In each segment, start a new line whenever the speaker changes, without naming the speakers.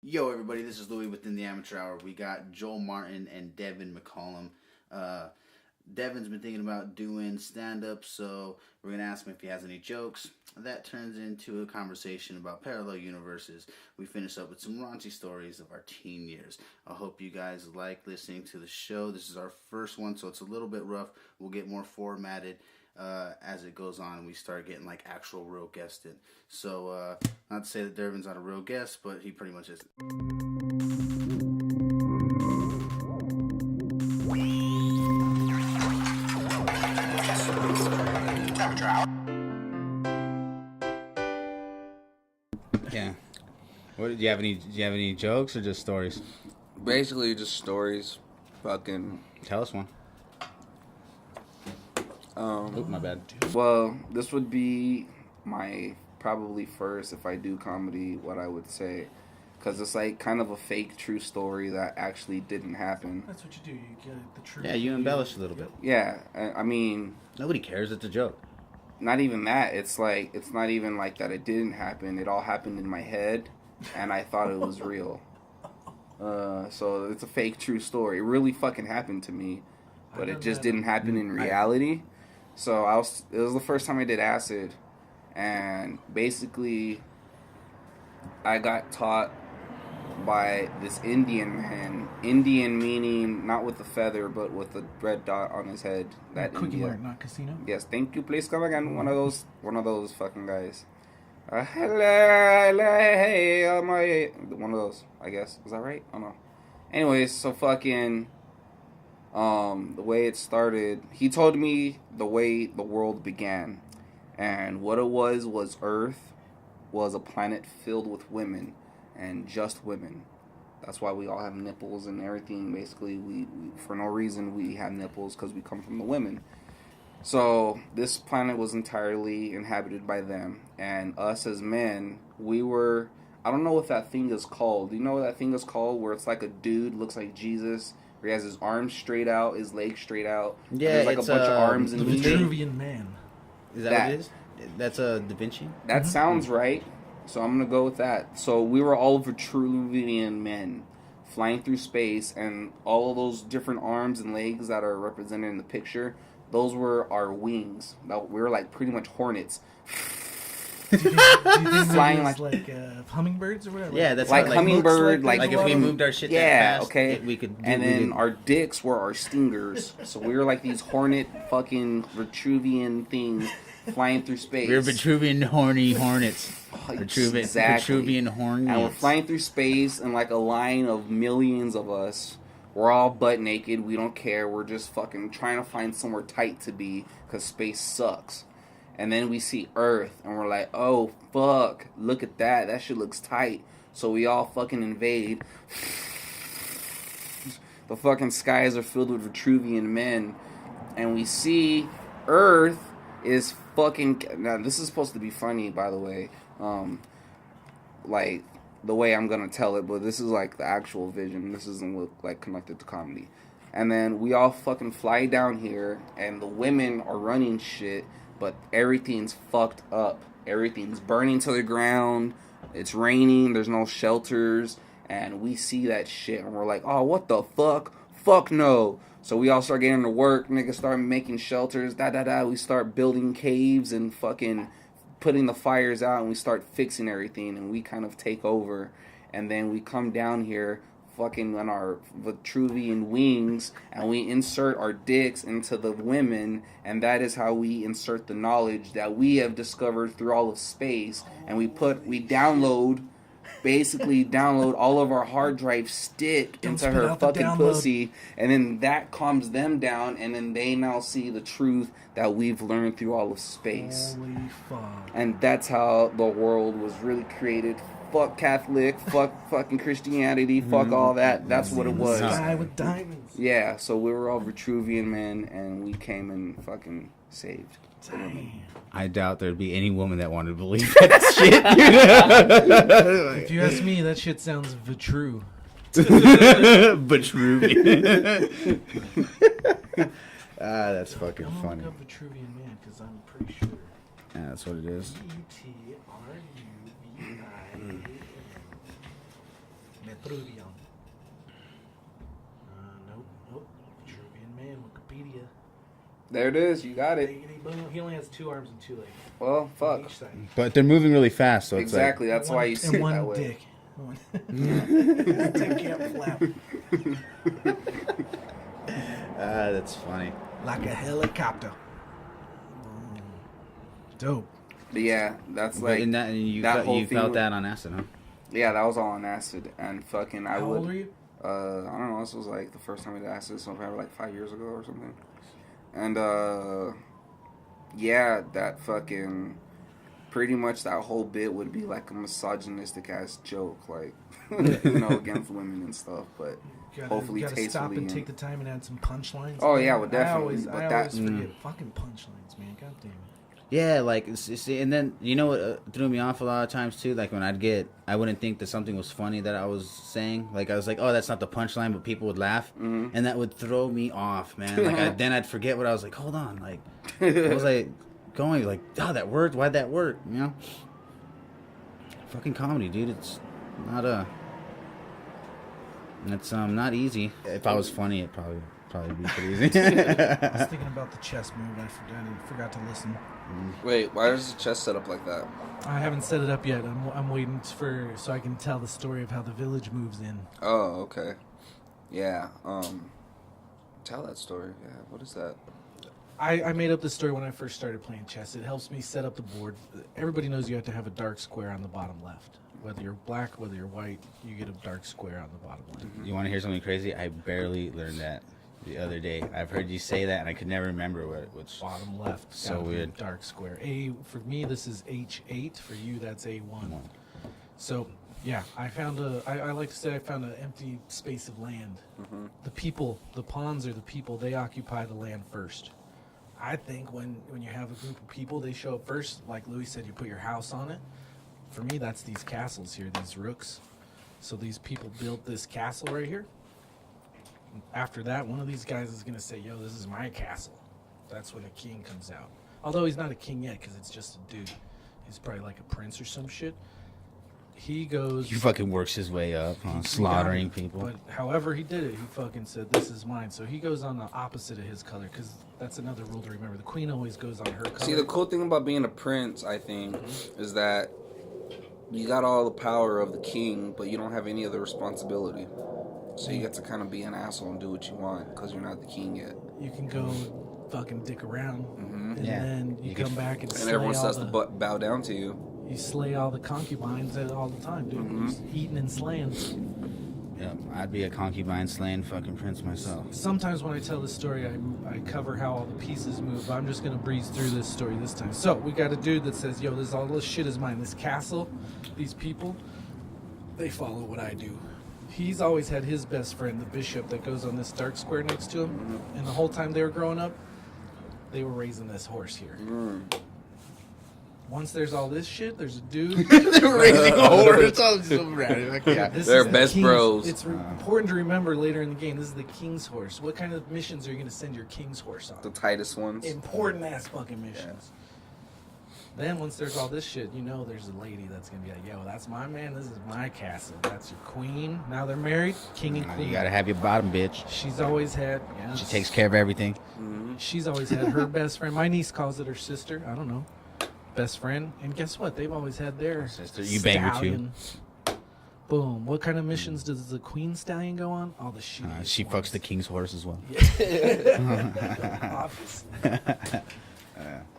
Yo, everybody, this is Louis within the Amateur Hour. We got Joel Martin and Devin McCollum. Devin's been thinking about doing stand-up, so we're going to ask him if he has any jokes. That turns into a conversation about parallel universes. We finish up with some raunchy stories of our teen years. I hope you guys like listening to the show. This is our first one, so it's a little bit rough. We'll get more formatted as it goes on and we start getting like actual real guests in. So, not to say that Dervin's not a real guest, but he pretty much is. Yeah. What do you have any? Do you have any jokes or just stories?
Basically, just stories. Fucking.
Tell us one. Oop, my bad.
Well, this would be my probably first, if I do comedy, what I would say. Because it's like kind of a fake true story that actually didn't happen.
That's what you do. You get the truth.
Yeah, you embellish a little bit.
Yeah, I mean...
Nobody cares. It's a joke.
Not even that. It's like, it's not even like that it didn't happen. It all happened in my head, and I thought it was real. So it's a fake true story. It really fucking happened to me, but it just didn't happen in reality. So it was the first time I did acid, and basically I got taught by this Indian man. Indian meaning not with the feather, but with the red dot on his head. That
Quickie
India.
Mart, not casino.
Yes, thank you. Please come again. One of those fucking guys. Hello, my one of those. I guess is that right? I don't know. Anyways, so fucking. The way it started, he told me the way the world began, and what it was Earth was a planet filled with women, and just women. That's why we all have nipples and everything. Basically, we for no reason we have nipples because we come from the women. So this planet was entirely inhabited by them, and us as men, we were. I don't know what that thing is called. Do you know what that thing is called? Where it's like a dude looks like Jesus. He has his arms straight out, his legs straight out.
Yeah,
there's like a bunch of arms
The
in
Vitruvian Man.
Is that what it is? That's a Da Vinci?
That sounds right. So I'm going to go with that. So we were all Vitruvian men flying through space, and all of those different arms and legs that are represented in the picture, those were our wings. We were like pretty much hornets.
Do you think
Flying
like hummingbirds or whatever?
Yeah, that's
like
how,
hummingbird,
like if we moved our shit that fast,
okay.
We could.
And then our dicks were our stingers, so we were like these hornet fucking Vitruvian things flying through space.
We're Vitruvian horny hornets.
Exactly.
Vitruvian hornets.
And we're flying through space, and like a line of millions of us. We're all butt naked. We don't care. We're just fucking trying to find somewhere tight to be because space sucks. And then we see Earth, and we're like, oh, fuck, look at that. That shit looks tight. So we all fucking invade. The fucking skies are filled with Vitruvian men. And we see Earth is fucking... Now, this is supposed to be funny, by the way. Like, the way I'm going to tell it, but this is like the actual vision. This isn't look like connected to comedy. And then we all fucking fly down here, and the women are running shit. But everything's fucked up. Everything's burning to the ground. It's raining. There's no shelters. And we see that shit. And we're like, oh, what the fuck? Fuck no. So we all start getting to work. Niggas start making shelters. We start building caves and fucking putting the fires out. And we start fixing everything. And we kind of take over. And then we come down here fucking on our Vitruvian wings, and we insert our dicks into the women, and that is how we insert the knowledge that we have discovered through all of space, and we download all of our hard drive stick into her fucking pussy, and then that calms them down, and then they now see the truth that we've learned through all of space.
Holy fuck.
And that's how the world was really created. Fuck Catholic, fuck fucking Christianity, fuck all that. That's what it was.
Sky with diamonds.
Yeah, so we were all Vitruvian men, and we came and fucking saved.
Damn.
I doubt there'd be any woman that wanted to believe that shit.
If you ask me, that shit sounds Vitru.
Vitruvian. That's fucking funny.
Look up Vitruvian Man, because I'm pretty sure.
Yeah, that's what it is.
Vitruvian. Peruvian. Nope. Peruvian man, Wikipedia.
There it is. You got it.
He only has 2 arms and 2 legs.
Well, fuck.
Each side.
But they're moving really fast, so it's
Exactly. That's why you see it that
one
way.
dick. His dick can't flap.
that's funny.
Like a helicopter. Dope.
But yeah, that's
But
like
in that, you
that
felt,
whole
you
thing
felt
with-
that on acid, huh?
Yeah, that was all on acid, and fucking I
How
would.
old were you?
I don't know. This was like the first time I did acid, so probably like 5 years ago or something. And yeah, that fucking pretty much that whole bit would be like a misogynistic ass joke, like against women and stuff. But hopefully
gotta
tastefully.
stop and take the time and add some punchlines.
Oh, yeah, well, definitely,
I always
but that-
forget fucking punchlines, man. God damn it.
Yeah, like, and then, you know what threw me off a lot of times, too? Like, when I wouldn't think that something was funny that I was saying. Like, I was like, oh, that's not the punchline, but people would laugh.
Mhm.
And that would throw me off, man. Like, then I'd forget what I was like, hold on. Like, what was I going? Like, oh, that worked. Why'd that work? You know? Fucking comedy, dude. It's not it's not easy. If I was funny, it'd probably be pretty easy.
I was thinking about the chess move. I forgot to listen.
Wait, why is the chest set up like that?
I haven't set it up yet. I'm waiting so I can tell the story of how the village moves in.
Oh, okay. Yeah. Tell that story. Yeah. What is that?
I made up this story when I first started playing chess. It helps me set up the board. Everybody knows you have to have a dark square on the bottom left. Whether you're black, whether you're white, you get a dark square on the bottom left.
You want to hear something crazy? I barely learned that the other day. I've heard you say that, and I could never remember which.
Bottom left.
So
gotta be a
weird.
dark square. For me, this is H8. For you, that's A1. So, yeah, I like to say I found an empty space of land.
Mm-hmm.
The people, the pawns are the people. They occupy the land first. I think when you have a group of people, they show up first. Like Louis said, you put your house on it. For me, that's these castles here, these rooks. So these people built this castle right here. After that, one of these guys is going to say, yo, this is my castle. That's when the king comes out. Although he's not a king yet because it's just a dude. He's probably like a prince or some shit. He goes...
He fucking works his way up, huh? Slaughtering people.
But however he did it, he fucking said, this is mine. So he goes on the opposite of his color because that's another rule to remember. The queen always goes on her color.
See, the cool thing about being a prince, I think, is that you got all the power of the king, but you don't have any other responsibility. So you get to kind of be an asshole and do what you want because you're not the king yet.
You can go fucking dick around, and
Yeah.
then you come back and
And
slay
everyone
all
starts
the,
to bow down to you.
you slay all the concubines all the time, dude.
Mhm.
Just eating and slaying.
Yeah, I'd be a concubine slaying fucking prince myself.
Sometimes when I tell this story, I cover how all the pieces move, but I'm just going to breeze through this story this time. So, we got a dude that says, yo, all this shit is mine. This castle, these people, they follow what I do. He's always had his best friend, the bishop, that goes on this dark square next to him. And the whole time they were growing up, they were raising this horse here. Once there's all this shit, there's a dude.
They're raising a horse. Yeah.
This
They're
is the
best
king's-
bros.
It's important to remember later in the game, this is the king's horse. What kind of missions are you going to send your king's horse on?
The tightest ones.
Important ass fucking missions. Then once there's all this shit, there's a lady that's going to be like, yo, that's my man. This is my castle. That's your queen. Now they're married. King and queen.
You gotta have your bottom bitch.
She's always had...
She takes care of everything.
She's always had her best friend. My niece calls it her sister. I don't know. Best friend. And guess what? They've always had their
Sister, you bang her too.
stallion. Boom. What kind of missions does the queen stallion go on? All the shit.
She fucks the king's horse as well.
Obviously.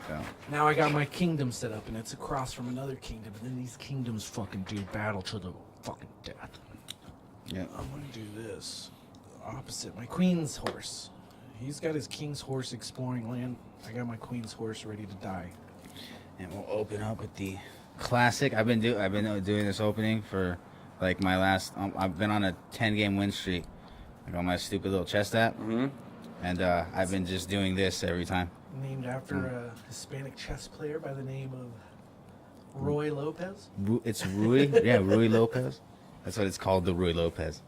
So.
Now I got my kingdom set up, and it's across from another kingdom. And then these kingdoms fucking do battle to the fucking death.
Yeah.
I'm gonna do this. Opposite. My queen's horse. He's got his king's horse exploring land. I got my queen's horse ready to die.
And we'll open up with the classic. I've been doing this opening for like my last. I've been on a 10-game win streak, like on my stupid little chess app, and I've been just doing this every time.
Named after a Hispanic chess player by the name of Roy Lopez.
It's Rui, yeah, Rui Lopez. That's what it's called, the Rui Lopez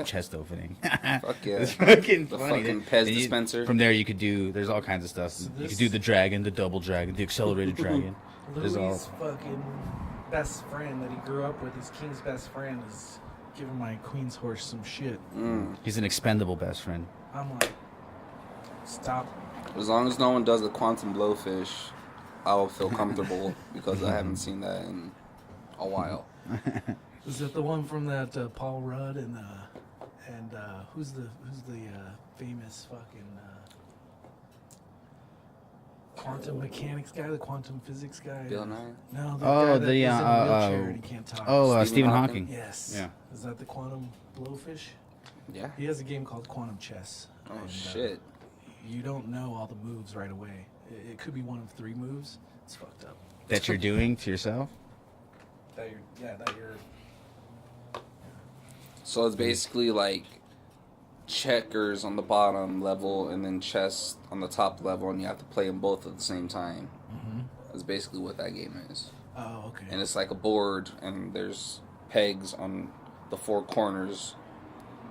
chest opening.
Fuck yeah.
It's fucking
The
funny.
fucking Pez
And
dispenser.
From there, you could do. There's all kinds of stuff. You could do the dragon, the double dragon, the accelerated dragon. There's all.
Louis' fucking best friend that he grew up with, his king's best friend, is giving my queen's horse some shit.
He's an expendable best friend.
I'm like, stop.
As long as no one does the quantum blowfish, I will feel comfortable because I haven't seen that in a while.
Is that the one from that Paul Rudd and who's the famous fucking quantum mechanics guy, the quantum physics guy?
Bill Nye?
No, the guy that is in a wheelchair and he can't talk.
Stephen Hawking.
Yes.
Yeah.
Is that the quantum blowfish?
Yeah.
He has a game called Quantum Chess.
Oh,
and,
shit.
You don't know all the moves right away. It could be one of 3 moves. It's fucked up.
That you're doing to yourself?
That you're.
So it's basically like checkers on the bottom level and then chess on the top level, and you have to play them both at the same time.
Mm-hmm.
That's basically what that game is.
Oh, okay.
And it's like a board, and there's pegs on the 4 corners.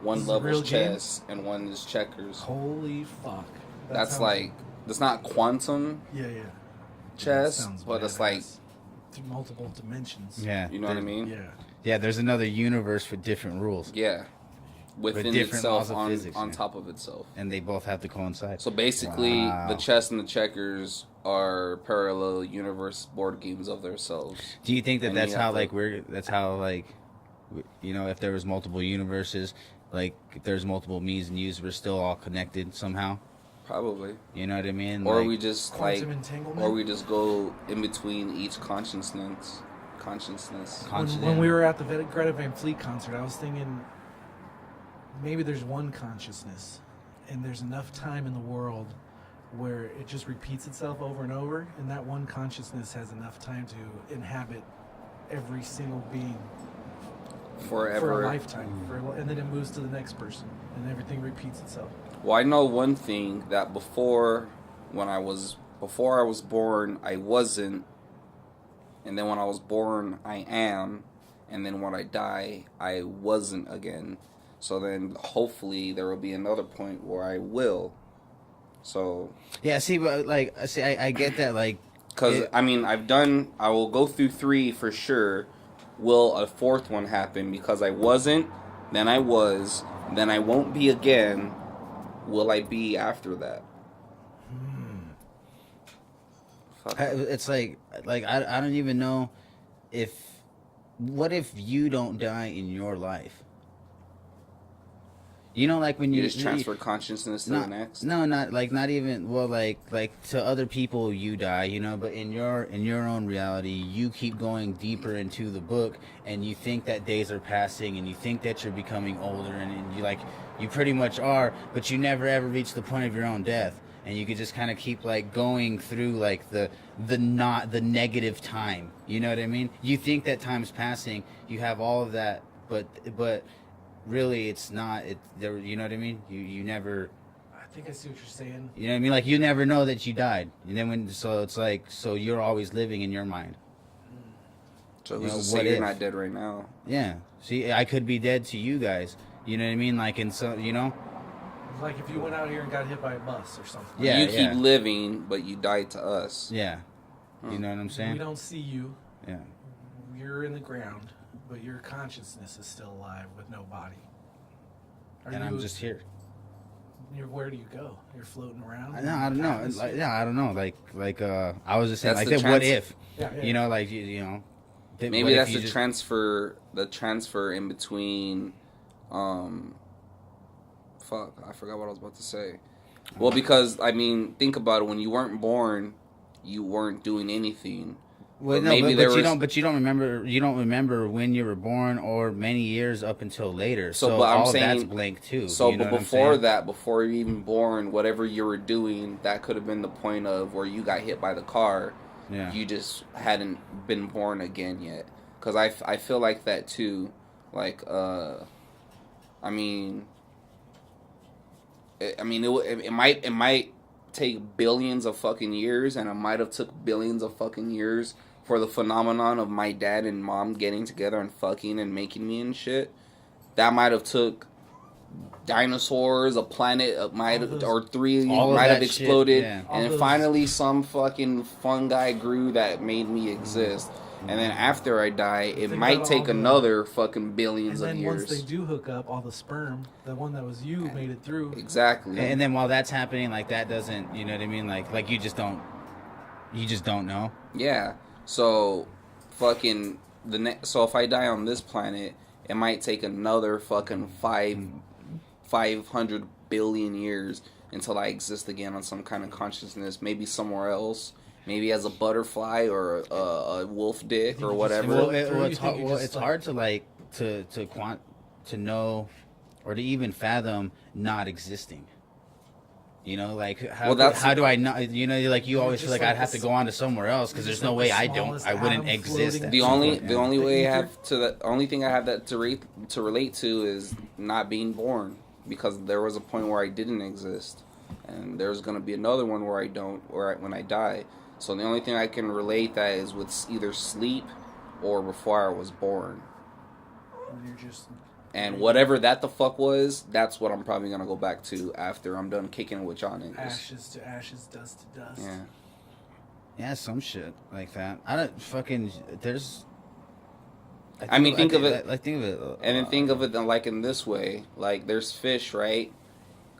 One level's chess, and one is checkers.
Holy fuck.
That's like, it's not quantum
Yeah.
chess, but it's like,
through multiple dimensions.
Yeah.
you know what I mean?
Yeah.
Yeah, there's another universe with different rules.
Yeah. Within
different
itself,
laws of physics,
on
yeah.
top of itself.
And they both have to coincide.
So basically,
Wow.
the chess and the checkers are parallel universe board games of themselves.
Do you think that
And
that's
you
how,
have to-
like, if there was multiple universes, like, if there's multiple me's and you's, we're still all connected somehow?
Probably.
You know what I mean?
Or
like,
we just
Quantum entanglement?
or we just go in between each consciousness.
When we were at the Greta Van Fleet concert, I was thinking maybe there's one consciousness, and there's enough time in the world where it just repeats itself over and over, and that one consciousness has enough time to inhabit every single being
Forever.
for a lifetime, and then it moves to the next person, and everything repeats itself.
Well, I know one thing, that before I was born, I wasn't, and then when I was born, I am, and then when I die, I wasn't again. So then, hopefully, there will be another point where I will. So.
Yeah, see, but, like, I get that, like.
Because, I will go through 3 for sure. Will a 4th one happen? Because I wasn't, then I was, then I won't be again. Will I be after that?
It's like I don't even know what if you don't die in your life? You know, like when
you just transfer consciousness to the next?
No, not even, well, like to other people you die, you know, but in your own reality, you keep going deeper into the book, and you think that days are passing, and you think that you're becoming older, and you pretty much are, but you never ever reach the point of your own death. And you could just kind of keep, like, going through, like, the negative time. You know what I mean? You think that time's passing. You have all of that, but really it's not. You know what I mean? You never.
I think I see what you're saying.
You know what I mean? Like, you never know that you died. And then so it's like, so you're always living in your mind.
So who's to say you're not dead right now?
Yeah. See, I could be dead to you guys. You know what I mean? Like, and so, you know.
Like if you went out here and got hit by a bus or something.
Yeah, you keep living, but you died to us.
Yeah. You know what I'm saying?
We don't see you.
Yeah.
You're in the ground, but your consciousness is still alive with no body.
And I'm just here.
Where do you go? You're floating around?
No, I don't know. Like, yeah, I don't know. Like I was just saying,
That's
like, that, what if?
Yeah.
You know, like, you know.
Maybe that's the transfer in between, fuck, I forgot what I was about to say. Well, because, think about it. When you weren't born, you weren't doing anything.
Well, no, but you don't remember. You don't remember when you were born or many years up until later. So
but
all that's blank too.
So,
you know
but before that, before you even born, whatever you were doing, that could have been the point of where you got hit by the car.
Yeah.
You just hadn't been born again yet. Because I feel like that too. Like, it might take billions of fucking years, and it might have took billions of fucking years for the phenomenon of my dad and mom getting together and fucking and making me and shit. That might have took dinosaurs, a planet, or 3 might have exploded,
yeah.
and then finally some fucking fungi grew that made me exist. And then after I die, it
Think
might
about
take
all the-
another fucking billions
And
of
then
years.
once they do hook up, all the sperm, the one that was you made it through.
Exactly.
And then while that's happening, like that doesn't, you know what I mean? Like you just don't know.
Yeah. So, fucking so if I die on this planet, it might take another fucking 500 billion years until I exist again on some kind of consciousness, maybe somewhere else, maybe as a butterfly or a wolf dick or whatever.
It's hard to like to know or to even fathom not existing. You know, like how do I not? You know, like you always feel like I'd have to go on to somewhere else because there's no way I wouldn't exist.
The only way I have to the only thing I have that to relate to is not being born, because there was a point where I didn't exist, and there's gonna be another one where I don't, when I die. So the only thing I can relate that is with either sleep or before I was born. And whatever that the fuck was, that's what I'm probably gonna go back to after I'm done kicking it with John English.
Ashes to ashes, dust to dust.
Yeah.
Yeah, some shit like that. I don't fucking. There's.
Think of it.
And
then think of it like in this way. Like there's fish, right?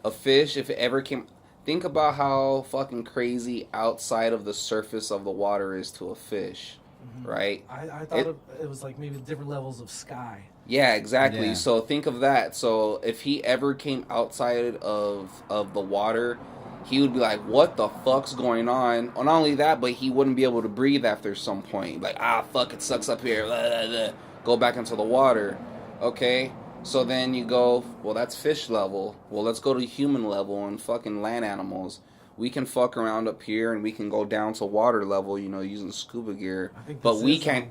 A fish, if it ever came. Think about how fucking crazy outside of the surface of the water is to a fish, right?
I thought it was like maybe different levels of sky.
Yeah, exactly.
Yeah.
So think of that. So if he ever came outside of the water, he would be like, what the fuck's going on? Well, not only that, but he wouldn't be able to breathe after some point. Like, fuck, it sucks up here. Blah, blah, blah. Go back into the water. Okay? So then you go, well, that's fish level. Well, let's go to human level and fucking land animals. We can fuck around up here and we can go down to water level, using scuba gear. But we can't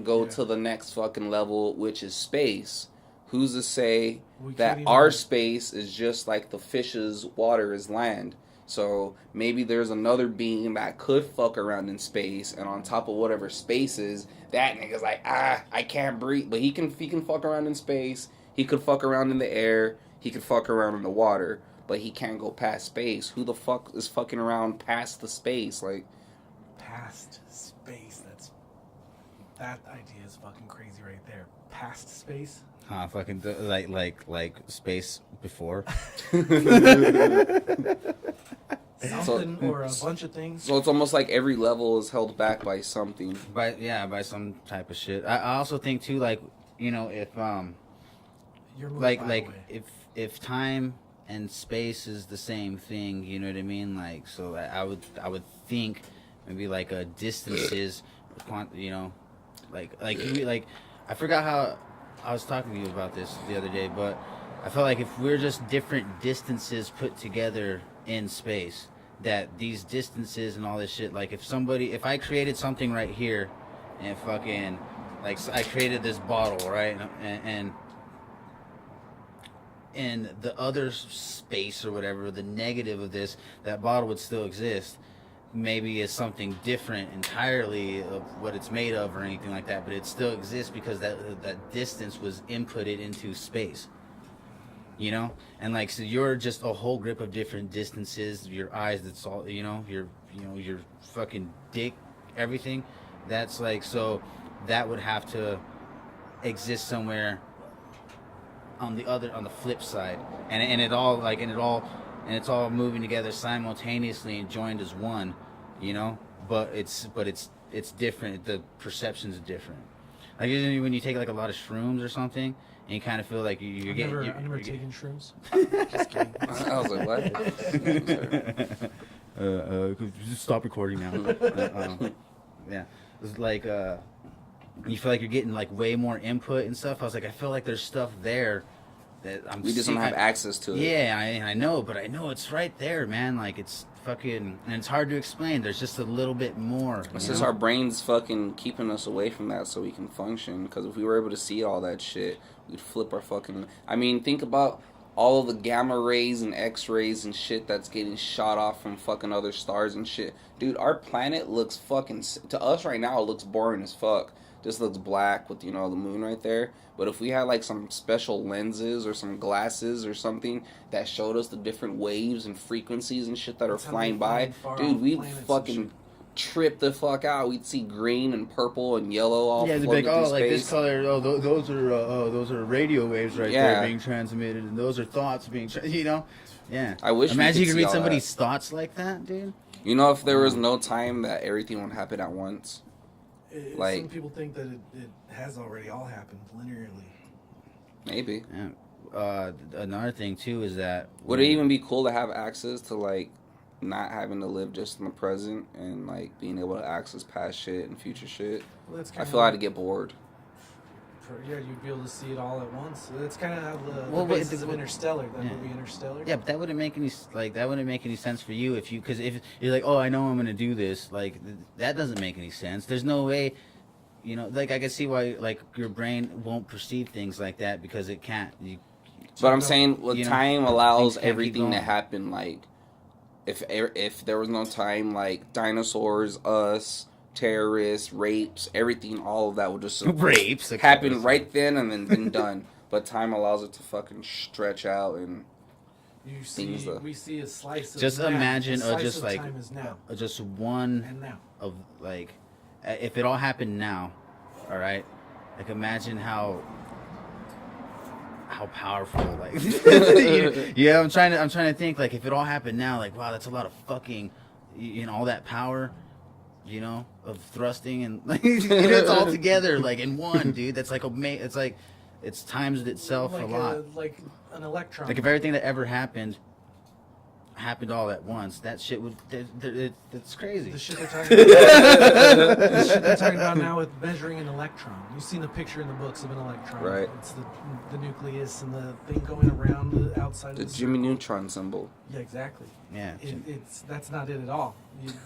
go to the next fucking level, which is space. Who's to say that our space is just like the fish's water is land? So maybe there's another being that could fuck around in space, and on top of whatever space is, that nigga's like, I can't breathe. But he can fuck around in space. He could fuck around in the air. He could fuck around in the water. But he can't go past space. Who the fuck is fucking around past the space? Like,
past space. That idea is fucking crazy right there. Past space.
Fucking like space before.
Something or a bunch of things.
So it's almost like every level is held back by something.
By some type of shit. I also think too, like, if
You're
if time and space is the same thing, you know what I mean? Like, so I would think maybe like distances, like I forgot how I was talking to you about this the other day, but I felt like if we're just different distances put together in space, that these distances and all this shit, like if I created something right here and fucking, like, so I created this bottle, right? And the other space or whatever, the negative of this, that bottle would still exist. Maybe it's something different entirely of what it's made of or anything like that, but it still exists because that distance was inputted into space. And like, so you're just a whole grip of different distances. Your eyes, that's all, your fucking dick, everything. That's like, so that would have to exist somewhere on the flip side, and it's all moving together simultaneously and joined as one, but it's different. The perceptions are different. Like when you take like a lot of shrooms or something, and you kind of feel like you're getting.
I've never taken shrooms.
Just kidding. I was like, what?
Just stop recording now. Yeah, it's like you feel like you're getting like way more input and stuff. I was like, I feel like there's stuff there that we
just don't have access to it.
Yeah, I know, but I know it's right there, man. Like, it's fucking, and it's hard to explain. There's just a little bit more.
It's just our brains fucking keeping us away from that so we can function. Because if we were able to see all that shit, we'd flip our fucking. I mean, think about all of the gamma rays and X-rays and shit that's getting shot off from fucking other stars and shit. Dude, our planet looks fucking, to us right now, it looks boring as fuck. Just looks black with, the moon right there. But if we had like some special lenses or some glasses or something that showed us the different waves and frequencies and shit that are flying by, dude, trip the fuck out. We'd see green and purple and yellow all
Yeah, they'd be like,
floating
oh,
through
like
space.
this color. Oh, those are radio waves right
Yeah.
there being transmitted, and those are thoughts being, you know. Yeah.
I wish we
Imagine you
could
could
see
read
all
somebody's
that.
thoughts like that, dude.
You know, if there was no time, that everything would happen at once. Like-
some people think that it has already all happened linearly.
Maybe.
Yeah. Another thing too is that
Would it even be cool to have access to, like, not having to live just in the present and, like, being able to access past shit and future shit?
Well, that's
I
kinda
feel I'd
like-
get bored.
Yeah, you'd be able to see it all at once. That's kind of how the
Well, but
basis of Interstellar, that
yeah.
movie Interstellar.
Yeah, but that wouldn't make any sense for you because if you're like, oh, I know I'm gonna do this, like that doesn't make any sense. There's no way, you know, like I can see why like your brain won't perceive things like that because it can't.
But I'm saying, well,
you know,
time allows
things can't keep
everything to
going.
happen. Like, if there was no time, like dinosaurs, us, terrorists, rapes, everything, all of that would just
rapes
happen right then and then been done. But time allows it to fucking stretch out and
You see,
things,
we see a slice of
Just
now.
imagine,
a slice
just
of
like
time is now
just one
and now.
of like, if it all happened now, all right, like imagine how powerful, like, yeah. I'm trying to think, like, if it all happened now, like, wow, that's a lot of fucking, you know, all that power, you know, of thrusting and like, you know, it's all together, like in one, dude. That's like it's like it's times itself
Like
a lot.
like an electron.
Like if everything that ever happened all at once, that shit would it's crazy.
The shit they're talking about. The shit they're talking about now with measuring an electron. You've seen the picture in the books of an electron.
Right.
It's the nucleus and the thing going around the outside
the
of the
Jimmy
circle.
Neutron symbol.
Yeah, exactly.
Yeah.
That's not it at all.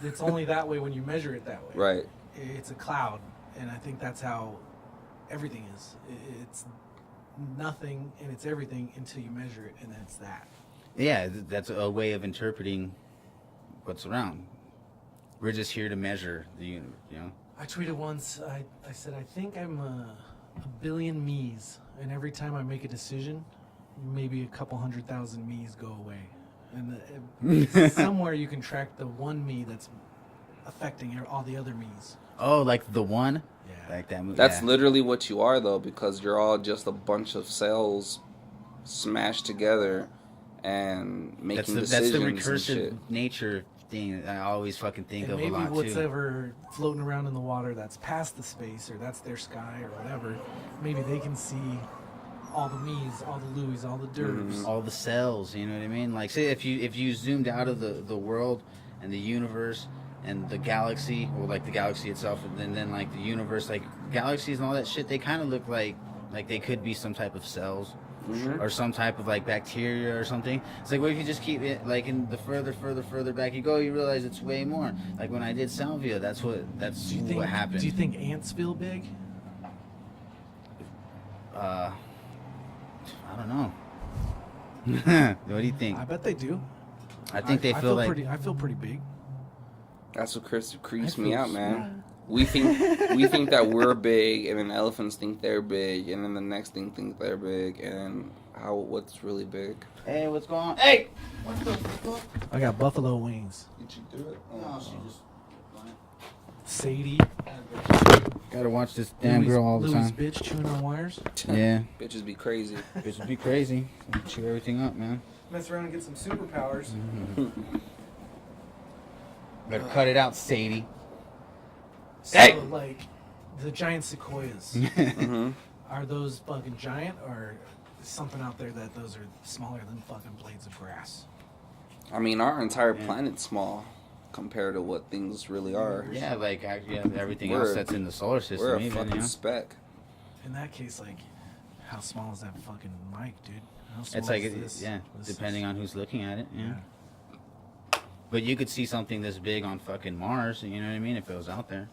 It's only that way when you measure it that way.
Right.
It's a cloud, and I think that's how everything is. It's nothing and it's everything until you measure it, and then it's that.
Yeah, that's a way of interpreting what's around. We're just here to measure the universe, you know?
I tweeted once, I said, I think I'm a billion me's, and every time I make a decision, maybe a couple 100,000 me's go away. And somewhere you can track the one me that's affecting all the other me's.
Oh, like the one?
Yeah.
Like that movie.
That's
yeah.
literally what you are, though, because you're all just a bunch of cells smashed together and making
That's
decisions
the
and
recursive
shit.
nature thing that I always fucking think
And
of a
maybe
lot,
what's
too.
ever floating around in the water that's past the space, or that's their sky, or whatever, maybe they can see all the me's, all the Louis, all the Dervs.
All the cells, you know what I mean? Like, say if you zoomed out of the world and the universe and the galaxy, or like the galaxy itself, and then like the universe, like galaxies and all that shit, they kind of look like they could be some type of cells. Or some type of like bacteria or something. It's like, what if you just keep it like in the further back you go, you realize it's way more. Like when I did Salvia, that's what happened.
Do you think ants feel big?
I don't know. What do you think?
I bet they do.
I think they feel like
I feel pretty big.
That's what creeps
I
me
feel
out, man. We think that we're big, and then elephants think they're big, and then the next thing thinks they're big, and what's really big?
hey, what's going on? Hey,
What the fuck? I got buffalo wings.
Did you do it?
no, she just
Sadie.
gotta watch this damn girl all the
Louis
time.
bitch chewing on wires.
Yeah,
Bitches be crazy.
bitch would be crazy. Chew everything up, man.
Mess around and get some superpowers.
Better cut it out, Sadie.
So,
Hey!
like, the giant sequoias,
Mm-hmm.
are those fucking giant, or something out there that those are smaller than fucking blades of grass?
I mean, our entire
Yeah.
planet's small compared to what things really are.
Yeah, like everything
We're-
else that's in the solar system.
We're a
even,
fucking
you know?
speck.
In that case, like, how small is that fucking mic, dude? How small
It's like
is this? This
depending on who's looking at it. Yeah.
Yeah.
But you could see something this big on fucking Mars. You know what I mean? If it was out there.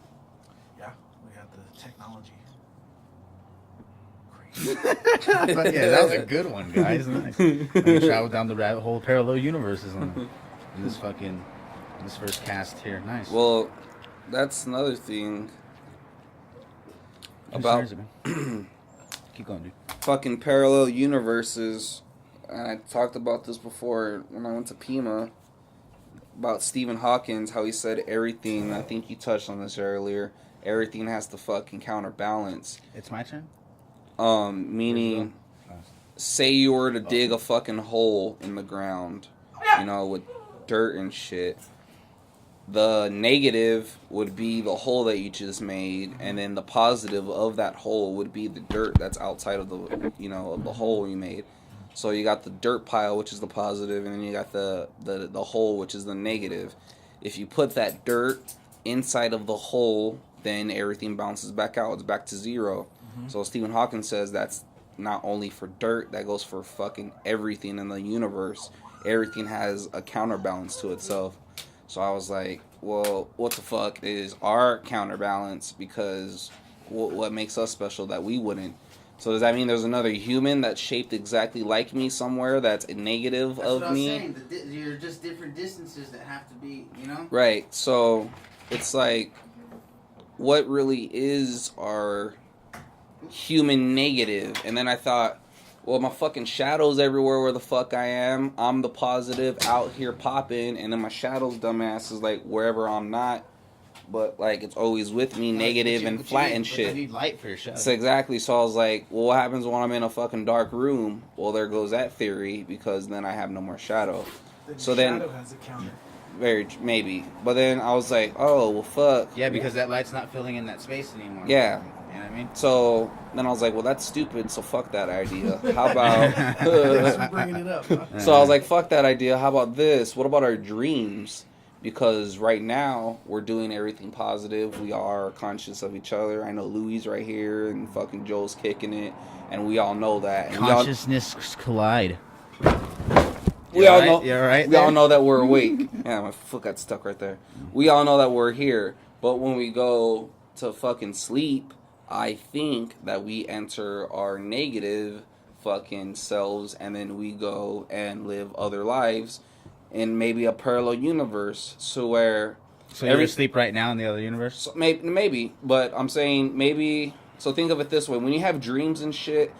Yeah, we got the technology. Crazy.
But yeah, that was a good one, guys. Nice. We traveled down the rabbit hole, parallel universes in this first cast here. Nice.
Well, that's another thing
Two
about
stars ago. Keep going, dude.
fucking parallel universes. And I talked about this before when I went to Pima. about Stephen Hawkins, how he said everything, I think you touched on this earlier, everything has to fucking counterbalance.
It's my turn?
Meaning, say you were to dig a fucking hole in the ground, with dirt and shit. The negative would be the hole that you just made, and then the positive of that hole would be the dirt that's outside of the, of the hole you made. So you got the dirt pile, which is the positive, and then you got the hole, which is the negative. If you put that dirt inside of the hole, then everything bounces back out. It's back to zero. Mm-hmm. So Stephen Hawking says that's not only for dirt, that goes for fucking everything in the universe. Everything has a counterbalance to itself. So I was like, well, what the fuck is our counterbalance? Because what makes us special that we wouldn't? So does that mean there's another human that's shaped exactly like me somewhere that's a negative
that's
of
what I was
me?
saying. You're just different distances that have to be,
Right. So it's like, what really is our human negative? And then I thought, well, my fucking shadow's everywhere where the fuck I am. I'm the positive out here popping, and then my shadow's dumbass is like wherever I'm not. But like it's always with me, negative and flat and shit.
You need light for your shadow.
So exactly. So I was like, well, what happens when I'm in a fucking dark room? Well, there goes that theory, because then I have no more shadow. So then
shadow has a counter.
Maybe. But then I was like, oh well, fuck.
Yeah, because that light's not filling in that space anymore.
Yeah.
You know what I mean?
So then I was like, well, that's stupid, so fuck that idea. How about...
Thanks for bringing it up.
So I was like, fuck that idea. How about this? What about our dreams? Because right now, we're doing everything positive. We are conscious of each other. I know Louis right here, and fucking Joel's kicking it, and we all know that. And
consciousness collide.
We all know.
You're right.
We all know that we're awake. Yeah, my foot got stuck right there. We all know that we're here. But when we go to fucking sleep, I think that we enter our negative fucking selves, and then we go and live other lives in maybe a parallel universe. So where...
So you're asleep right now in the other universe?
So maybe, but I'm saying maybe... So think of it this way. When you have dreams and shit,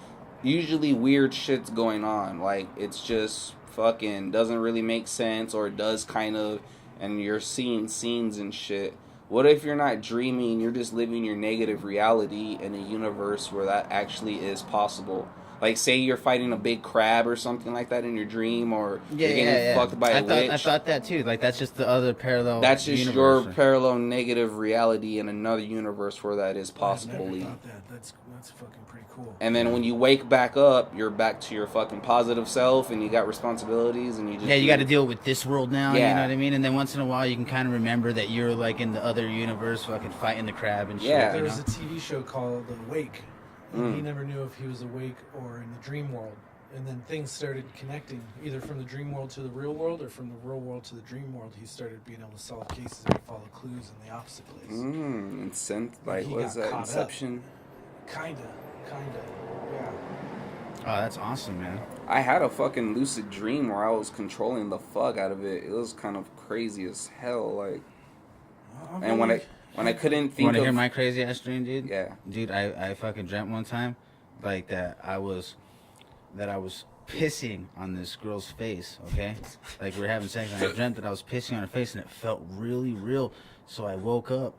usually weird shit's going on. Like, it's just fucking doesn't really make sense, or it does kind of, and you're seeing scenes and shit. What if you're not dreaming, you're just living your negative reality in a universe where that actually is possible? Like, say you're fighting a big crab or something like that in your dream, or you're getting fucked by a witch.
I thought that too. Like, that's just the other parallel.
That's just
universe.
your parallel negative reality in another universe where that is possible.
I never thought that. That's fucking pretty cool.
And then when you wake back up, you're back to your fucking positive self, and you got responsibilities, and you just...
Yeah, you got to deal with this world now,
Yeah.
you know what I mean? And then once in a while, you can kind of remember that you're, like, in the other universe, fucking fighting the crab and shit.
Yeah.
There
you
was
know?
a TV show called Awake. And he never knew if he was awake or in the dream world. And then things started connecting, either from the dream world to the real world, or from the real world to the dream world. He started being able to solve cases and follow clues in the opposite place.
Like,
He
what is
got
that?
caught up.
Inception?
Kinda, yeah.
Oh, that's awesome, man.
I had a fucking lucid dream where I was controlling the fuck out of it. It was kind of crazy as hell, like... And when I couldn't think
You want to
of...
hear my crazy ass dream, dude?
Yeah.
Dude, I fucking dreamt one time, like, that I was pissing on this girl's face, okay? Like, we were having sex, and I dreamt that I was pissing on her face, and it felt really real. So I woke up,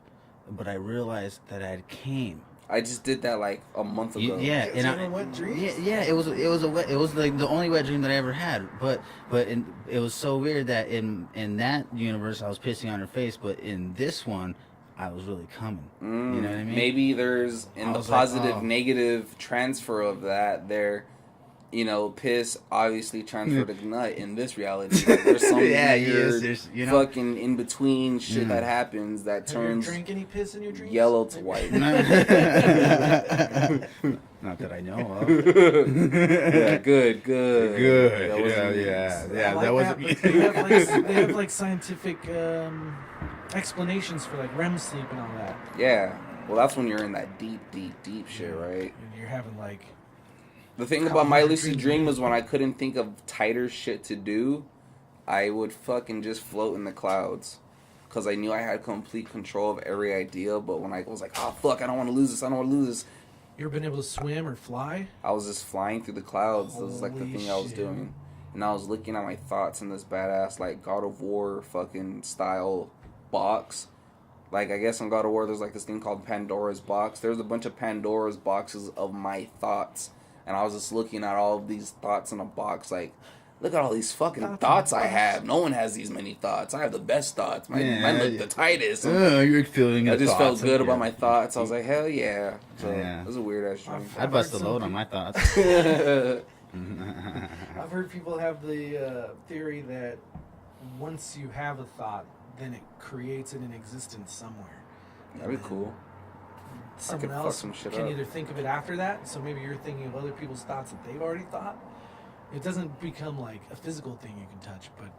but I realized that I had came.
I just did that like a month ago.
Yeah,
Is that a wet dream?
Yeah, it was like the only wet dream that I ever had. But it was so weird that in that universe I was pissing on her face, but in this one I was really coming. You know what I mean?
Maybe there's in the positive negative transfer of that there. You know, piss obviously transferred to nut in this reality. Like, there's some weird fucking in between shit that happens that turns
Have you drank any piss in your dreams?
yellow to white.
Not that I know of.
Yeah, good.
Yeah. That wasn't me.
They have like scientific explanations for like REM sleep and all that.
Yeah. Well, that's when you're in that deep shit, right?
And you're having like...
The thing about my lucid dream was when I couldn't think of tighter shit to do, I would fucking just float in the clouds. Because I knew I had complete control of every idea, but when I was like, oh fuck, I don't want to lose this.
You ever been able to swim or fly?
I was just flying through the clouds. That was like the
Holy
thing I was
shit.
doing. and I was looking at my thoughts in this badass like God of War fucking style box. Like, I guess in God of War there's like this thing called Pandora's box. There's a bunch of Pandora's boxes of my thoughts, and I was just looking at all of these thoughts in a box like, look at all these fucking thoughts I have. No one has these many thoughts. I have the best thoughts. Mine look the tightest.
You're feeling.
I just felt good about my thoughts. I was like, hell yeah. So it was a weird ass dream.
I bust a load on my thoughts.
I've heard people have the theory that once you have a thought, then it creates it in existence somewhere.
That'd be cool.
Someone else can either think of it after that, so maybe you're thinking of other people's thoughts that they've already thought. It doesn't become like a physical thing you can touch, but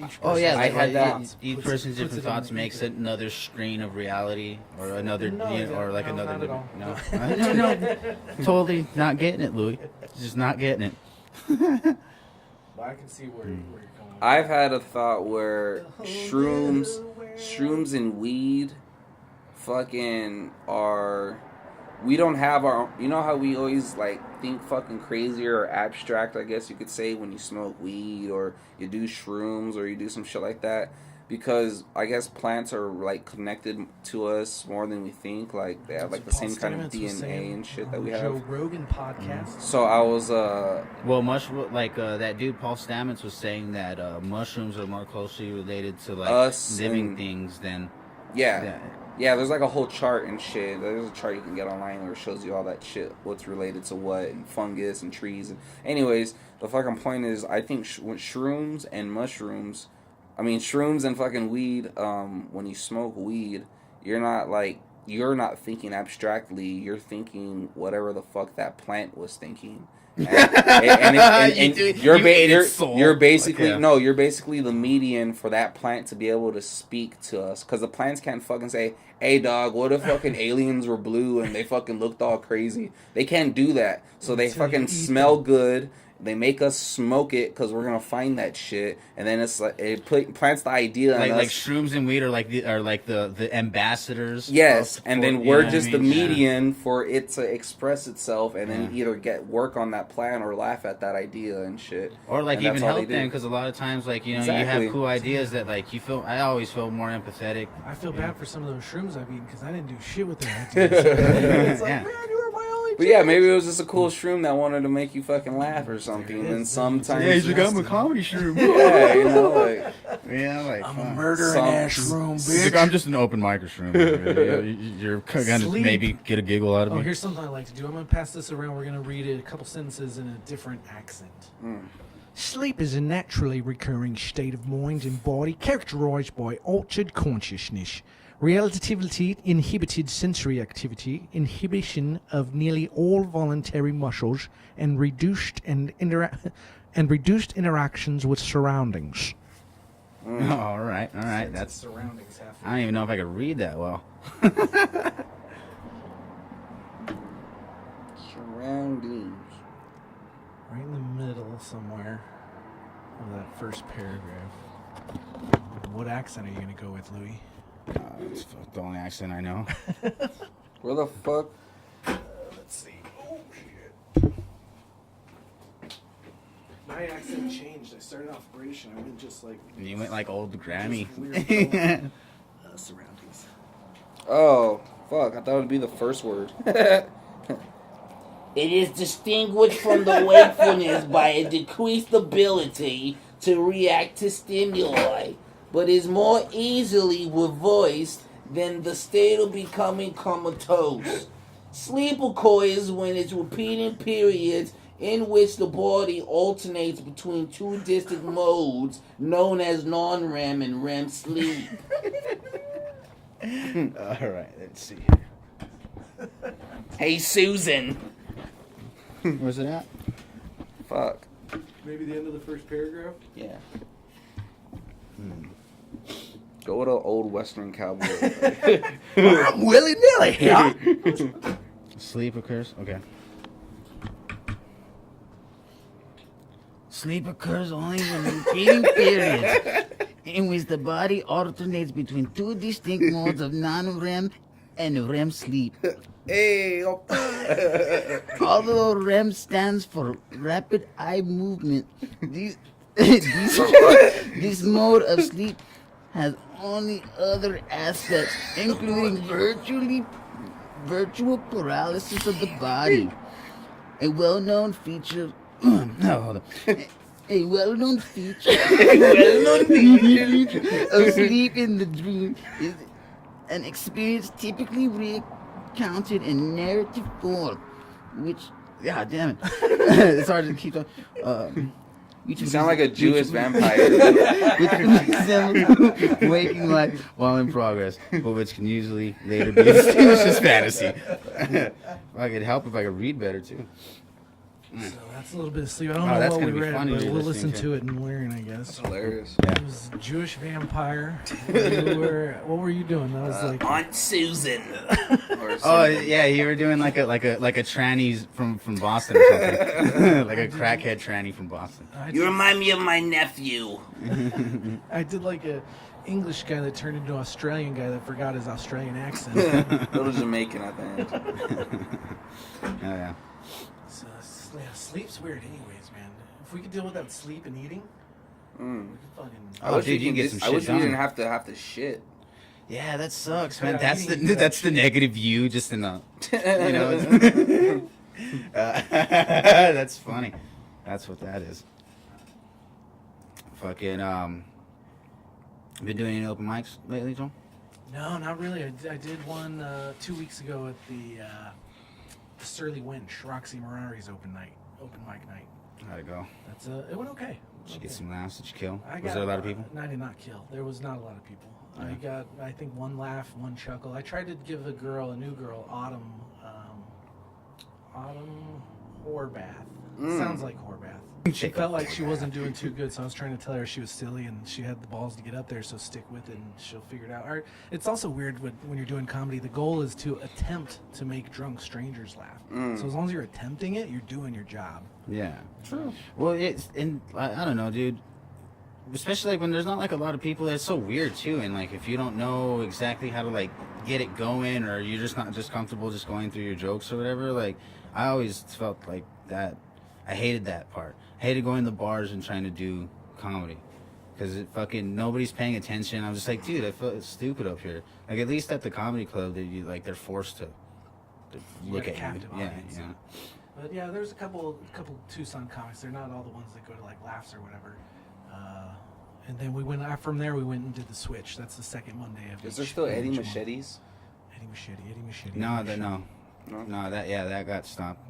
each person's
each person's different thoughts makes it another screen of reality, or another, or like another.
No,
no, totally not getting it, Louis. Just not getting it.
But I can see where you're going.
I've had a thought where shrooms and weed fucking are... We don't have our... You know how we always, like, think fucking crazy or abstract, I guess you could say, when you smoke weed or you do shrooms or you do some shit like that? Because I guess plants are, like, connected to us more than we think. Like, they have, like, the same kind of DNA and shit that we have.
Joe Rogan podcast.
So I was,
Well, that dude Paul Stamets was saying that mushrooms are more closely related to, like,
us
living things than...
Yeah. Yeah, there's like a whole chart and shit. There's a chart you can get online where it shows you all that shit, what's related to what, and fungus and trees. And anyways, the fucking point is, I think with shrooms and mushrooms, shrooms and fucking weed, when you smoke weed, you're not thinking abstractly, you're thinking whatever the fuck that plant was thinking. You're basically you're basically the median for that plant to be able to speak to us, because the plants can't fucking say, hey dog, what if fucking aliens were blue and they fucking looked all crazy? They can't do that, so they fucking smell good. They make us smoke it because we're gonna find that shit, and then it's like plants the idea.
Like shrooms and weed are like the ambassadors.
Yes, and then we're just the median for it to express itself, and then either work on that plan or laugh at that idea and shit.
Or like even help them, because a lot of times you have cool ideas that you feel. I always feel more empathetic.
I feel bad for some of those shrooms I've eaten because I didn't do shit with their ideas. It's like, man, you were my only.
But yeah, maybe it was just a cool shroom that wanted to make you fucking laugh or something. And then sometimes
I'm a comedy shroom.
I'm a murdering ass shroom, bitch.
I'm just an open mic shroom. You're gonna maybe get a giggle out of me.
Oh, here's something I like to do. I'm gonna pass this around. We're gonna read a couple sentences in a different accent. Sleep is a naturally recurring state of mind and body characterized by altered consciousness, relatively inhibited sensory activity, inhibition of nearly all voluntary muscles, and reduced interactions with surroundings.
All right. That's
surroundings.
I don't even know if I could read that well.
Surroundings.
Right in the middle somewhere of that first paragraph. What accent are you gonna go with, Louis?
It's the only accent I know.
Where the fuck?
Let's see. Oh, shit. My accent changed. I started off British and I went just like...
You went like old Grammy.
Surroundings.
Oh, fuck. I thought it would be the first word.
It is distinguished from the wakefulness by a decreased ability to react to stimuli, but is more easily reversed than the state of becoming comatose. Sleep occurs when it's repeating periods in which the body alternates between two distinct modes known as non-REM and REM sleep.
All right, let's see.
Hey, Susan.
Where's it at?
Fuck.
Maybe the end of the first paragraph?
Yeah. Go with an old Western cowboy.
I'm willy-nilly here.
Sleep occurs? Okay. Sleep occurs only when repeating periods in which the body alternates between two distinct modes of non-REM and REM sleep.
Hey,
Although REM stands for rapid eye movement, this mode of sleep has only other aspects, including virtual paralysis of the body. A well-known feature. No, hold on. A well-known feature of sleep in the dream is an experience typically recounted in narrative form, which, god damn it, it's hard to keep on.
you sound like a Jewish vampire.
Waking life while in progress, but which can usually later be distinguished as fantasy. I could help if I could read better too.
So that's a little bit of sleep. I don't
Oh,
know
that's
what we
gonna be
read,
funny
but
to
we'll
listen
listen
to.
to it and learn, I guess.
That's hilarious.
It was Jewish vampire. What were you doing? That was like
Aunt Susan.
Oh yeah, you were doing like a tranny from Boston or something, like a crackhead tranny from Boston.
You remind me of my nephew.
I did like a English guy that turned into an Australian guy that forgot his Australian accent.
Little Jamaican, I think.
Oh yeah.
So, yeah, sleep's weird, anyways, man. If we could deal without sleep and eating, we could fucking.
Oh, dude, you can get some
I wish
shit
we
done.
didn't have to shit.
Yeah, that sucks, man.
Yeah,
That's
you
the
need
that's the negative view, just in the you know. That's funny. That's what that is. Fucking been doing any open mics lately, Joel?
No, not really. I did one 2 weeks ago at the Surly Winch, Roxy Mirari's open mic night.
How'd it go?
That's it went okay.
Did you get some laughs? Did you kill?
I
Was
got,
there a lot of people?
I did not kill. There was not a lot of people.
Yeah.
I got, I think, one laugh, one chuckle. I tried to give a new girl, Autumn Horbath. Sounds like Horbath. She felt like she wasn't doing too good, so I was trying to tell her she was silly and she had the balls to get up there, so stick with it and she'll figure it out. Or, it's also weird when you're doing comedy. The goal is to attempt to make drunk strangers laugh. So as long as you're attempting it, you're doing your job.
Yeah. True. Well, it's and I don't know, dude. Especially like when there's not like a lot of people, it's so weird too. And like if you don't know exactly how to like get it going, or you're just not just comfortable just going through your jokes or whatever. Like I always felt like that. I hated that part. I hated going to bars and trying to do comedy because it fucking nobody's paying attention. I'm just like, dude, I feel stupid up here. Like at least at the comedy club, they're forced to look
got a
at you.
captive
Yeah,
audience.
yeah.
But yeah, there's a couple Tucson comics. They're not all the ones that go to like laughs or whatever. And then we went from there. We went and did the switch. That's the second Monday of.
Is there
each-
still Eddie
each month.
Machetes?
Eddie Machete.
No,
No?
that got stopped.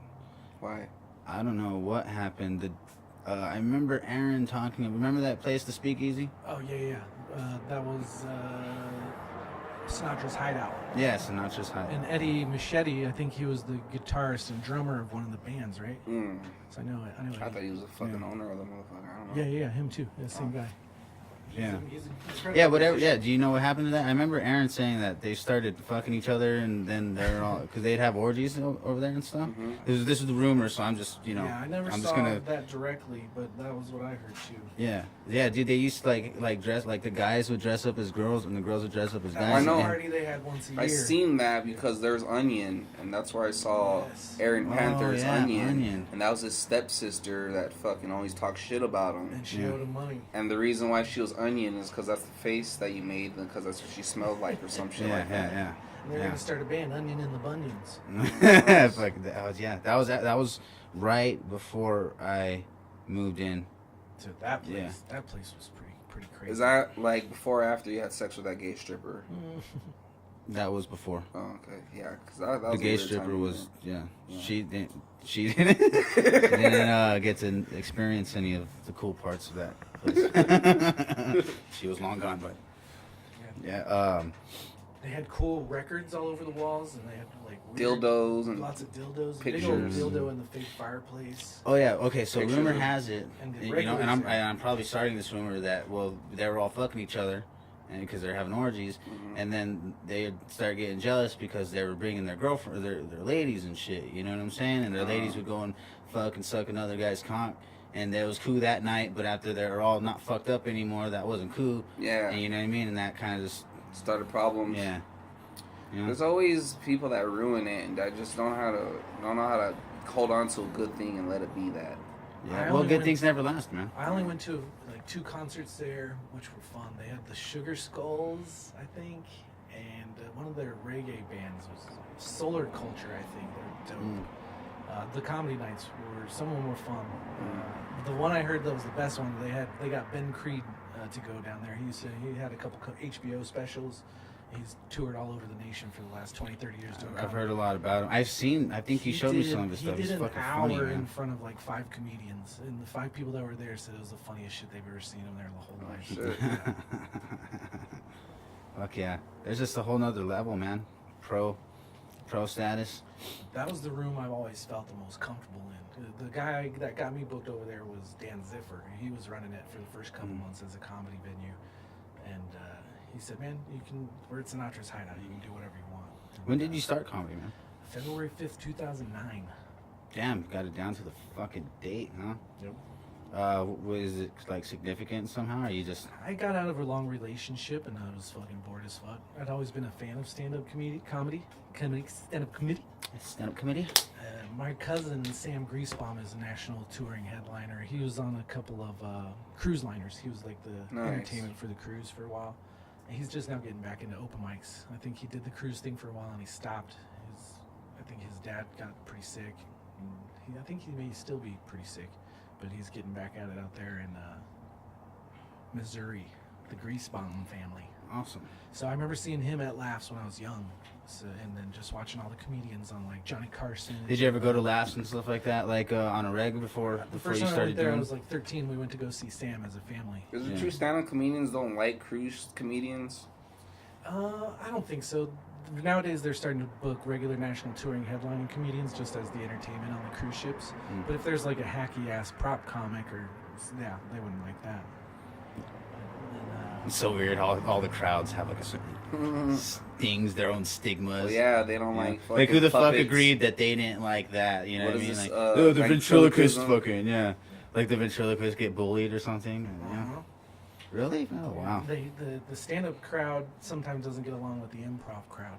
Why?
I don't know what happened. I remember Aaron talking. Remember that place, the Speakeasy?
Oh yeah. That was Sinatra's hideout.
Yeah, Sinatra's high.
And Eddie Machete, I think he was the guitarist and drummer of one of the bands, right? So I know
I thought
Eddie.
he was a fucking owner of the motherfucker. I don't know.
Yeah, him too. Yeah, same guy.
Yeah.
He's a
Yeah, whatever. Yeah, do you know what happened to that? I remember Aaron saying that they started fucking each other, and then they're all because they'd have orgies over there and stuff. This is the rumor, so I'm just
Yeah, I never
I'm
saw
just gonna.
that directly, but that was what I heard too.
Yeah, dude. They used to like dress like the guys would dress up as girls, and the girls would dress up as
That
guys.
was
know.
a
and-
party they had once a year.
I seen that because there's Onion, and that's where I saw
Yes.
Aaron Panther's
yeah,
Onion,
Onion.
and that was his stepsister that fucking always talked shit about him.
And she
Yeah.
owed him money.
And the reason why she was Onion is because that's the face that you made, because that's what she smelled like or some shit like that.
yeah.
And they're
Yeah.
gonna start a band, Onion and the Bunions.
Fuck, that was right before I moved in.
To that place.
Yeah.
That place was pretty crazy.
Is that like before or after you had sex with that gay stripper?
That was before.
Oh, okay. Yeah, because that
The
was a
gay
weird
stripper
time,
was
yeah.
she didn't get to experience any of the cool parts of that place. She was long gone, but yeah.
They had cool records all over the walls, and they had like weird,
Dildos and
lots of dildos.
pictures.
Big old dildo in the fake fireplace.
Oh yeah. Okay. So
Pictures
rumor
of-
has it,
And the
and
regulars
I'm
there.
probably starting this rumor that they were all fucking each other, and because they're having orgies, and then they start getting jealous because they were bringing their girlfriend, their ladies and shit. You know what I'm saying? And their ladies would go and fuck and suck another guy's cock. And that was cool that night, but after they're all not fucked up anymore, that wasn't cool.
Yeah.
And you know what I mean? And that kind of just,
started problems.
yeah. You know?
There's always people that ruin it and that just don't know how to hold on to a good thing and let it be that.
Yeah. Well, good things never last, man.
I only went to like 2 concerts there, which were fun. They had the Sugar Skulls, I think, and one of their reggae bands was Solar Culture, I think. They're dope. The comedy nights some of them were fun. The one I heard that was the best one, they got Ben Creed to go down there. He had a couple HBO specials. He's toured all over the nation for the last 20, 30 years.
I've heard a lot about him. I think you showed me some of his stuff.
He
It's
did an
fucking
hour
funny, man.
in front of like 5 comedians, and the 5 people that were there said it was the funniest shit they've ever seen him there the whole night.
Shit.
Fuck yeah. There's just a whole nother level, man. Pro status.
That was the room I've always felt the most comfortable in. The guy that got me booked over there was Dan Ziffer. He was running it for the first couple months as a comedy venue, and he said, "Man, we're at Sinatra's Hideout. You can do whatever you want."
When did you start comedy, man?
February 5th, 2009.
Damn, you got it down to the fucking date, huh?
Yep.
Was it like significant somehow, or you just?
I got out of a long relationship and I was fucking bored as fuck. I'd always been a fan of stand-up stand-up comedy.
Stand-up committee?
My cousin Sam Griesbaum is a national touring headliner. He was on a couple of cruise liners. He was like the entertainment for the cruise for a while. And he's just now getting back into open mics. I think he did the cruise thing for a while and he stopped. I think his dad got pretty sick. And I think he may still be pretty sick, but he's getting back at it out there in Missouri, the Griesbaum family.
Awesome.
So I remember seeing him at Laughs when I was young, and then just watching all the comedians on like Johnny Carson.
Did you ever go to Laughs and stuff like that, like on a reg before
The first
you
time I
started
went there, I
doing?
was like 13. We went to go see Sam as a family.
Is it
Yeah.
true stand-up comedians don't like cruise comedians?
I don't think so. Nowadays, they're starting to book regular national touring headlining comedians just as the entertainment on the cruise ships. But if there's like a hacky-ass prop comic they wouldn't like that.
It's so weird how all the crowds have like a certain stings, their own stigmas.
Well, yeah, they don't like fucking
Like who the fuck
puppets.
agreed that they didn't like that? You know what I
What
mean?
is this,
Like, oh, the ventriloquist
ventriloquism?
fucking, yeah. Like the ventriloquists get bullied or something. Yeah. Really? Oh, wow.
The stand-up crowd sometimes doesn't get along with the improv crowd.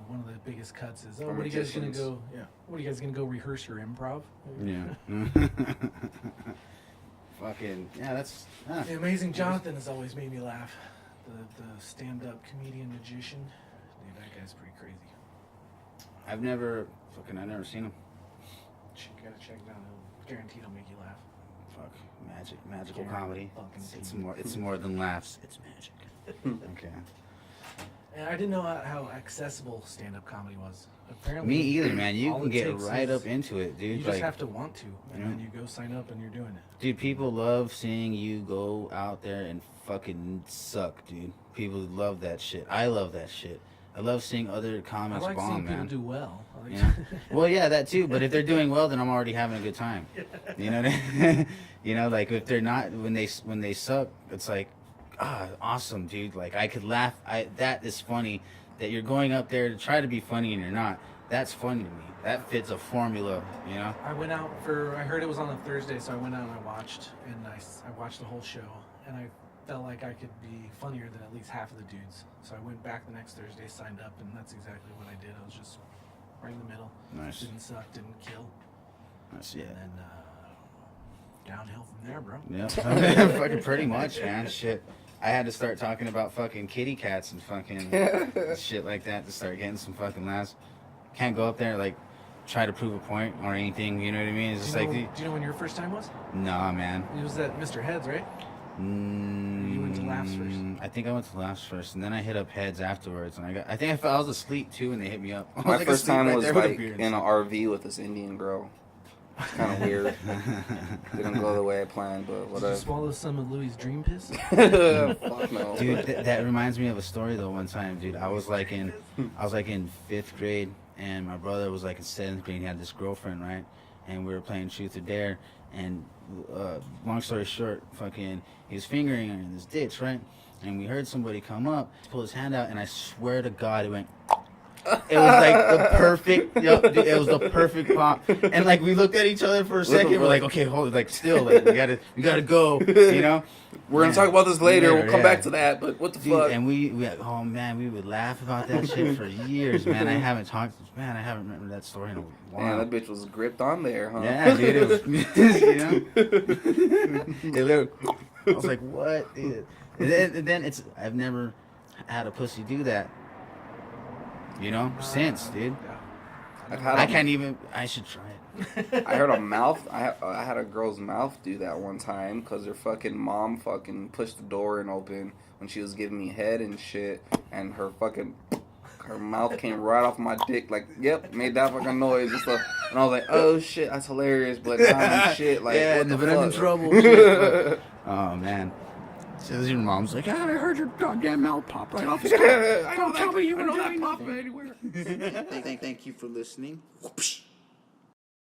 One of the biggest cuts is, what are you guys gonna
magicians.
go? Yeah, what are you guys gonna go rehearse your improv?
Yeah. Fucking, yeah, that's...
The Amazing Jonathan has always made me laugh. The stand-up comedian magician. Dude, that guy's pretty crazy.
I've never seen him.
You gotta check it out. Guaranteed it'll make you laugh.
Fuck, magical
Guaranteed
comedy.
fucking
It's more than laughs. It's magic. Okay.
And I didn't know how accessible stand-up comedy was. Apparently,
Me either, man. You
all
can
it
get
takes
right
is-
up into it, dude.
You just
Like,
have to want to, and
Yeah.
then you go sign up and you're doing it.
dude, people love seeing you go out there and fucking suck, dude. People love that shit. I love that shit. I love seeing other
I
comics
like seeing
bomb,
people
man.
do well. I like-
You know? Well, yeah, that too. But if they're doing well, then I'm already having a good time. You know what I mean? You know, like if they're not, when they suck, it's like, awesome, dude. Like I could laugh. That is funny. That you're going up there to try to be funny and you're not. That's funny to me. That fits a formula. You know.
I went out I heard it was on a Thursday, so I went out and I watched the whole show, and I felt like I could be funnier than at least half of the dudes. So I went back the next Thursday, signed up, and that's exactly what I did. I was just right in the middle.
Nice.
Didn't suck, didn't kill.
That's
And then downhill from there, bro.
Yeah. Fucking pretty much, man. Shit. I had to start talking about fucking kitty cats and fucking shit like that to start getting some fucking laughs. Can't go up there and, like, try to prove a point or anything, you know what I mean? It's just
Do you
like,
know when your first time was?
nah, man.
It was at Mr. Heads, right? You went to Laughs first.
I think I went to Laughs first, and then I hit up Heads afterwards. And I think I was asleep too, and they hit me up. I was,
My
like,
first
asleep
time
right
was
there with a
like
beer and
in an
stuff.
RV with this Indian girl. Kind of weird. Didn't go the way I planned, but
Did you
whatever.
swallow some of Louis' dream piss?
Fuck no.
Dude, that reminds me of a story though. One time, dude, I was like in 5th grade, and my brother was like in 7th grade. He had this girlfriend, right? And we were playing Truth or Dare. And long story short, fucking, he was fingering her in this ditch, right? And we heard somebody come up, pull his hand out, and I swear to God, it went. It was like the perfect. Yep, it was the perfect pop. And like we looked at each other for a second. We're like, okay, hold it. Like still, like, we gotta go. You know.
We're gonna talk about this later. We'll come back to that. But what the fuck?
And we oh man, we would laugh about that shit for years, man. I haven't remembered that story in a while.
Man, that bitch was gripped on there, huh?
Yeah, dude. It was, you know. I was like, what? Dude? And then I've never had a pussy do that. You know, since, dude. I should try it.
I heard a mouth. I had a girl's mouth do that one time because her fucking mom fucking pushed the door and open when she was giving me head and shit, and her mouth came right off my dick. Like, yep, made that fucking noise and stuff. And I was like, oh shit, that's hilarious. But nah, shit, like,
yeah,
what the
but
fuck?
I'm in trouble. Shit, oh man. So your mom's like, I heard your goddamn mouth pop right off. Don't tell me you know that pop anywhere.
Thank you for listening. Whoopsh.